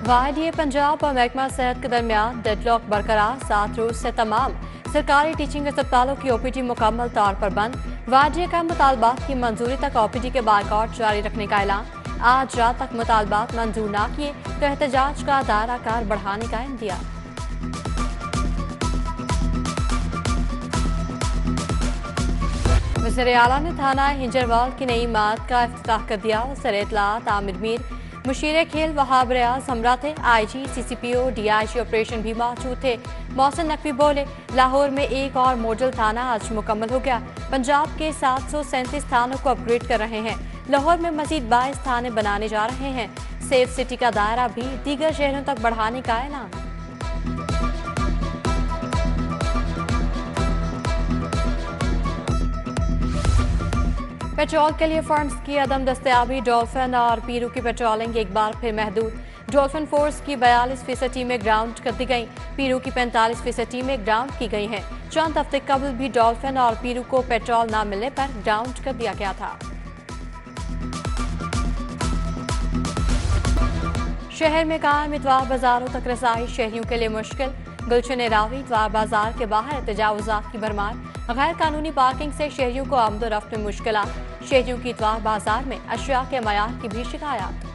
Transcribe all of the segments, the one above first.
वाहिदिये पंजाब और महकमा सेहत के दरमियान डेडलॉक बरकरार। 7 रोज से तमाम सरकारी टीचिंग अस्पतालों की OPD मुकम्मल तौर पर बंद। वाहिदिये का मुतालबात की मंजूरी तक OPD के बायकॉट जारी रखने का ऐलान। आज रात तक मुतालबात मंजूर न किए तो एहतजाज का दायरा कार बढ़ाने का इंदिया। वज़ीर आला ने थाना हिंजरवाल की नई इमारत का इफ्तिताह कर दिया। वज़ीर इत्तलात आमिर मीर, मुशीर खेल वहाब रियाज हमरा थे। IG, CCPO, DIG ऑपरेशन भी मौजूद थे। मोहसिन नकवी बोले, लाहौर में एक और मॉडल थाना आज मुकम्मल हो गया। पंजाब के 737 थानों को अपग्रेड कर रहे हैं। लाहौर में मजीद 22 थाने बनाने जा रहे हैं। सेफ सिटी का दायरा भी दीगर शहरों तक बढ़ाने का ऐलान। पेट्रोल के लिए फंड्स की अदम दस्तयाबी। डॉल्फिन और पीरू की पेट्रोलिंग एक बार फिर महदूद। डॉल्फिन फोर्स की 42% टीमें ग्राउंड कर दी गई। पीरू की 45% टीमें ग्राउंड की गई हैं। चंद हफ्ते कबल भी डॉल्फिन और पीरू को पेट्रोल न मिलने पर ग्राउंड कर दिया गया था। शहर में कायम इतवार बाजारों तक रसाई शहरियों के लिए मुश्किल। गुलशन रावी, इतवार बाजार के बाहर तजावुजात की भरमार। गैर कानूनी पार्किंग से शहरियों को आमदोरफ्त में मुश्किलात। शहरियों की इतवार बाजार में अशिया के मयार की भी शिकायत।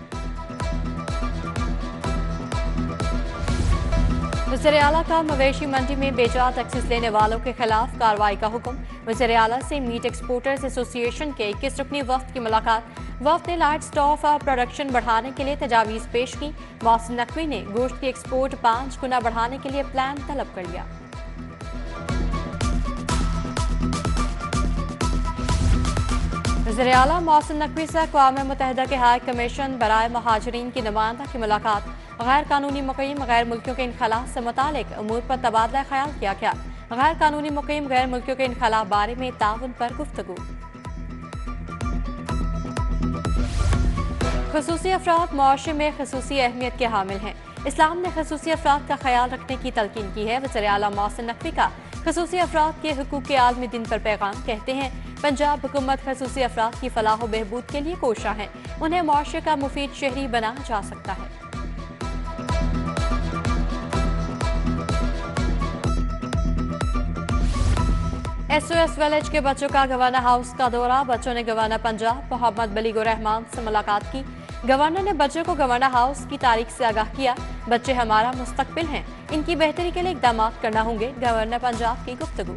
वज़ीर आला का मवेशी मंडी में बेजा टैक्सेस लेने वालों के खिलाफ कार्रवाई का हुक्म। वज़ीर आला से मीट एक्सपोर्टर्स एसोसिएशन के 21 रुकनी वफ्द की मुलाकात। वफ्द ने लाइट स्टॉफ प्रोडक्शन बढ़ाने के लिए तजावीज़ पेश की। मोहसिन नकवी ने गोश्त की एक्सपोर्ट 5 गुना बढ़ाने के लिए प्लान तलब कर लिया। वज़ीर आला मोहसिन नकवी से अक़वाम मुत्तहिदा के हाई कमीशन बराए महाजरीन की नुमाइंदा की मुलाकात। गैर कानूनी मुक़ीम गैर मुल्कियों के इनखला से मुतालिक अमूर पर तबादला ख्याल किया गया। गैर कानूनी मुक़ीम गैर मुल्कियों के इनखला बारे में ताउन पर गुफ्तगू। ख़ुसूसी अफराद मुआशरे में ख़ुसूसी अहमियत के हामिल हैं। इस्लाम ने ख़ुसूसी अफराद का ख्याल रखने की तलकीन की है। वज़ीर आला मोहसिन नकवी का ख़ुसूसी अफराद के हुकूक़ के आलमी दिन पर पैगाम। कहते हैं, पंजाब हुकूमत ख़ुसूसी अफराद की फलाह व बहबूद के लिए कोशा है। उन्हें मुआशरे का मुफीद शहरी बनाया जा सकता है। SOS विलेज के बच्चों का गवर्नर हाउस का दौरा। बच्चों ने गवर्नर पंजाब मोहम्मद बलीगुर रहमान से मुलाकात की। गवर्नर ने बच्चों को गवर्नर हाउस की तारीख से आगाह किया। बच्चे हमारा मुस्तकबिल हैं, इनकी बेहतरी के लिए इक़दाम करना होंगे। गवर्नर पंजाब की गुफ्तगू।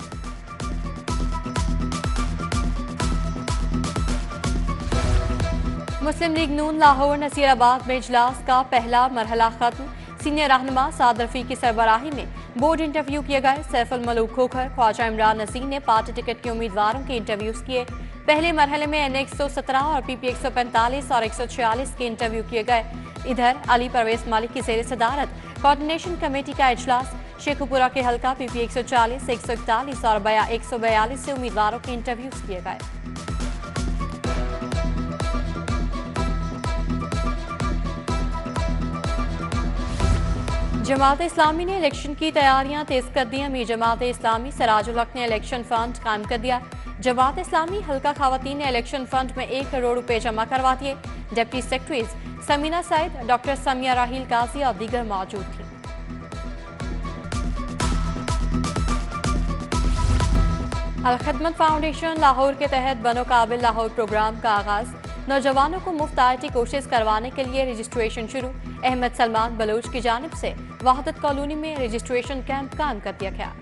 मुस्लिम लीग नून लाहौर नसीराबाद में इजलास का पहला मरहला खत्म। सीनियर रहनुमा साद रफी की सरबराही में बोर्ड इंटरव्यू किए गए। सैफुल मलूक खोखर, ख्वाजा इमरान नसीर ने पार्टी टिकट के उम्मीदवारों के इंटरव्यूज किए। पहले मरहले में NA 117 और PP 145 और 146 के इंटरव्यू किए गए। इधर अली परवेज मालिक की ज़ेर सदारत कोऑर्डिनेशन कमेटी का इजलास। शेखुपुरा के हल्का PP 140, 141 और 142 से उम्मीदवारों के इंटरव्यूज किए गए। जमात इस्लामी ने इलेक्शन की तैयारियां तेज कर दी। अमीर जमात इस्लामी सराजुल हक ने इलेक्शन फंड कायम कर दिया। जमात इस्लामी हल्का खवातीन ने इलेक्शन फंड में 1 करोड़ रुपए जमा करवा दिए। Deputy secretaries Samina Saeed, doctor Samia Raheel Qazi और दीगर मौजूद थी। अल खिदमत फाउंडेशन लाहौर के तहत बनो काबिल लाहौर प्रोग्राम का आगाज। नौजवानों को मुफ्त IIT कोर्सेज करवाने के लिए रजिस्ट्रेशन शुरू। अहमद सलमान बलोच की जानिब से वहदत कॉलोनी में रजिस्ट्रेशन कैंप कायम कर दिया गया।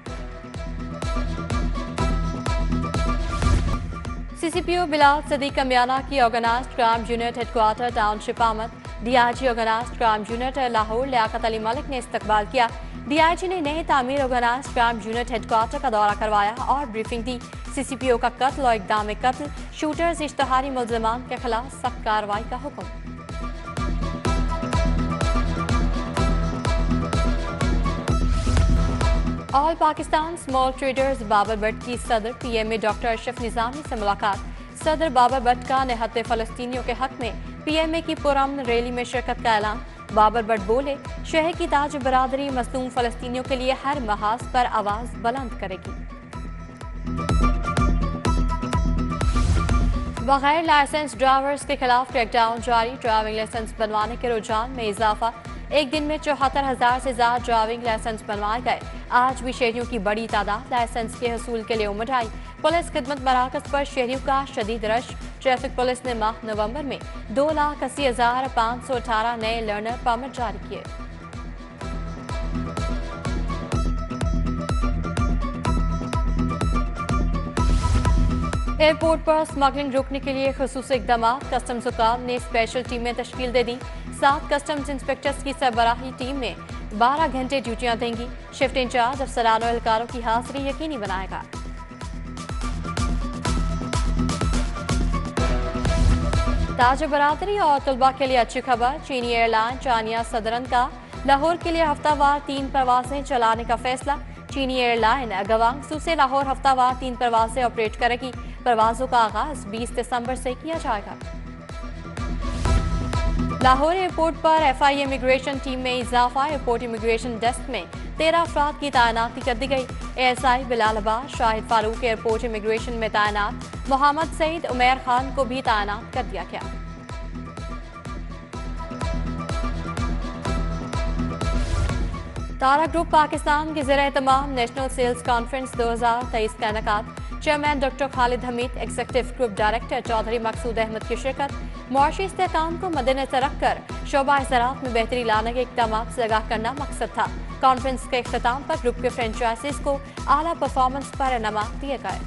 CCPO बिलाल सदीक कमियाना की organised crime unit headquarters township आमद। DIG organised crime unit Lahore Liaquat Ali Malik ने इस्तकबाल किया। DIG ने नए तामीर ऑर्गेनाइज्ड क्राइम यूनिट हेडक्वार्टर का दौरा करवाया और ब्रीफिंग दी। CCPO का कत्ल और इक़दाम कत्ल, शूटर्स इश्तहारी मुल्ज़िमान के खिलाफ सख्त कार्रवाई का हुक्म। All Pakistan small traders Babar Bhatt की सदर PMA डॉक्टर अशरफ निज़ामी से मुलाकात। सदर बाबर भट्ट का निहत्ते फ़लस्तीनियों के हक में PMA की पुरअमन रैली में शिरकत का ऐलान। बाबर भट्ट बोले, शहर की ताज बरादरी मज़लूम फ़लस्तीनियों के लिए हर महाज पर आवाज़ बुलंद करेगी। बगैर लाइसेंस ड्राइवर्स के खिलाफ क्रैकडाउन जारी। ड्राइविंग लाइसेंस बनवाने के रुझान में इजाफा। एक दिन में 74,000 से ज्यादा ड्राइविंग लाइसेंस बनवाए गए। आज भी शहरियों की बड़ी तादाद लाइसेंस के हसूल के लिए उमड़ आई। पुलिस खिदमत मराकज पर शहरियों का शदीद रश। ट्रैफिक पुलिस ने माह नवंबर में 2,80,518 नए लर्नर परमिट जारी किए। एयरपोर्ट पर स्मगलिंग रोकने के लिए खुसूस इकदाम। कस्टम्स हुकाम ने स्पेशल टीमें तश्कील दे दी। 7 कस्टम्स इंस्पेक्टर्स की सरबराही टीम में 12 घंटे ड्यूटियां देंगी। शिफ्ट इंचार्ज अफसरान और एहलकारों की हाजिरी यकीनी बनाएगा। ताज बरादरी और तलबा के लिए अच्छी खबर। चीनी एयरलाइन चानिया सदरन का लाहौर के लिए हफ्तावार 3 परवाजें चलाने का फैसला। चीनी एयरलाइन गवांगसू से लाहौर हफ्तावार 3 परवाजें ऑपरेट करेगी। परवाजों का आगाज 20 दिसंबर से किया जाएगा। लाहौर एयरपोर्ट पर एफआई इमिग्रेशन टीम में इजाफा। एयरपोर्ट इमिग्रेशन डेस्क में 13 अफराद की तैनाती कर दी गई। ASI Bilal Abbas, Shahid Farooq airport immigration में तैनात। मोहम्मद सईद उमैर खान को भी तैनात कर दिया गया। तारा ग्रुप पाकिस्तान के ज़ेर-ए-तमाम नेशनल सेल्स कॉन्फ्रेंस 2023 का इनेकाद। Chairman doctor Khalid Hameed, executive group director Chaudhry Maqsood Ahmed की शिरकत। मुआशी इस्तेहकाम को मद्देनजर रखकर शोबा ज़राअत में बेहतरी लाने के इक़दाम से आगाह करना मकसद था। कॉन्फ्रेंस के इख्तिताम पर ग्रुप के फ्रेंचाइजीज को आला परफॉर्मेंस पर इनामात दिए गए।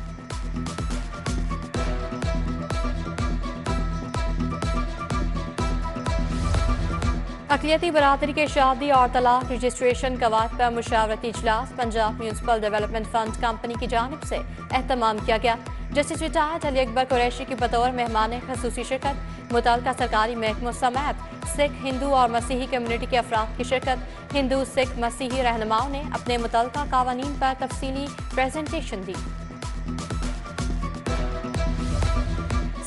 अक़लियती बरादरी के शादी और तलाक रजिस्ट्रेशन कवायद पर मुशावरती इजलास Punjab municipal development fund company की जानिब से एहतमाम किया गया। जस्टिस रिटायर्ड अली अकबर कुरैशी की बतौर मेहमान खसूसी शिरकत। मुतल्लिका सरकारी महकमों समेत सिख, हिंदू और मसीही कम्युनिटी के अफराद की शिरकत। हिंदू, सिख, मसीही रहनुमाओं ने अपने मुतल्लिका कावानीन पर तफसीली प्रेजेंटेशन दी।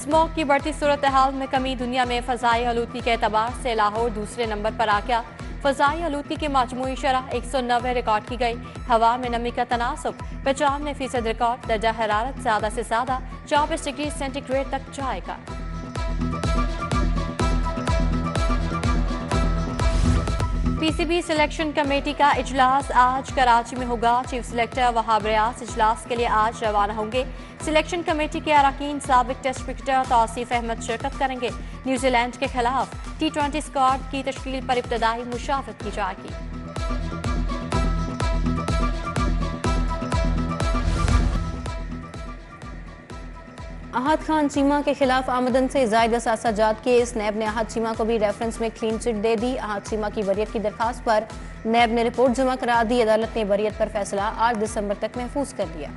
स्मॉग की बढ़ती सूरत हाल में कमी। दुनिया में फ़ज़ाई आलूदगी के एतबार से लाहौर दूसरे नंबर पर आ गया। फ़ज़ाई आलूदगी की मजमूई शरह 190 रिकॉर्ड की गई। हवा में नमी का तनासब 95% रिकॉर्ड। दर्जा हरारत ज़्यादा से ज़्यादा 24 डिग्री सेंटीग्रेड तक जाएगा। पीसीबी सिलेक्शन कमेटी का इजलास आज कराची में होगा। चीफ सिलेक्टर वहाब रियाज इजलास के लिए आज रवाना होंगे। सिलेक्शन कमेटी के अरकान साबिक टेस्ट क्रिकेटर तौसीफ अहमद शिरकत करेंगे। न्यूजीलैंड के खिलाफ T20 स्क्वाड की तश्कील पर इब्तदाई मुशावरत की जाएगी। आहत खान चीमा के खिलाफ आमदन से जायद असासा जात केस। नैब ने आहत चीमा को भी रेफरेंस में क्लीन चिट दे दी। आहत चीमा की बरियत की दरखास्त पर नैब ने रिपोर्ट जमा करा दी। अदालत ने बरियत पर फैसला 8 दिसंबर तक महफूज कर दिया।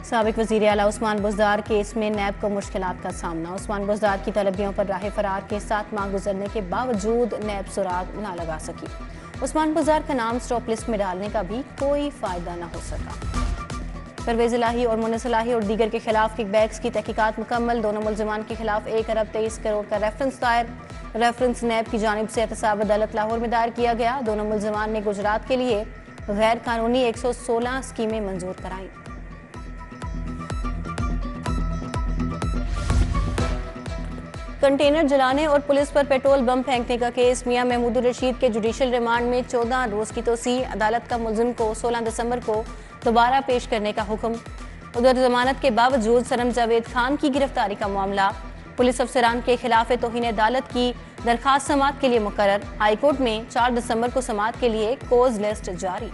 साबिक वज़ीर आला उस्मान बुज़दार केस में नैब को मुश्किलात का सामना। उस्मान बुज़दार की तलबियों पर राह फरार के 7 माह गुजरने के बावजूद नैब सुराग न लगा सकी। उस्मान बुज़दार का नाम स्टॉप लिस्ट में डालने का भी कोई फायदा न हो सका। परवेज़ इलाही और मुन्नस इलाही और दीगर के खिलाफ किकबैक्स की तहकीकात मुकम्मल। दोनों मुलजमान के खिलाफ 1 अरब 23 करोड़ का रेफरेंस दायर। रेफरेंस नैब की जानिब से एहतसाब अदालत लाहौर में दायर किया गया। दोनों मुलजमान ने गुजरात के लिए गैर कानूनी 116 स्कीमें मंजूर कराई। कंटेनर जलाने और पुलिस पर पेट्रोल बम फेंकने का केस। मियां महमूद रशीद के जुडिशल रिमांड में 14 रोज की तोसी। अदालत का मुलजिम को 16 दिसंबर को दोबारा पेश करने का हुक्म। उधर जमानत के बावजूद सनम जावेद खान की गिरफ्तारी का मामला। पुलिस अफसरान के खिलाफ तौहीन अदालत की दरखास्त समाअत के लिए मुकर्रर। हाईकोर्ट में 4 दिसंबर को समाअत के लिए कोज लिस्ट जारी।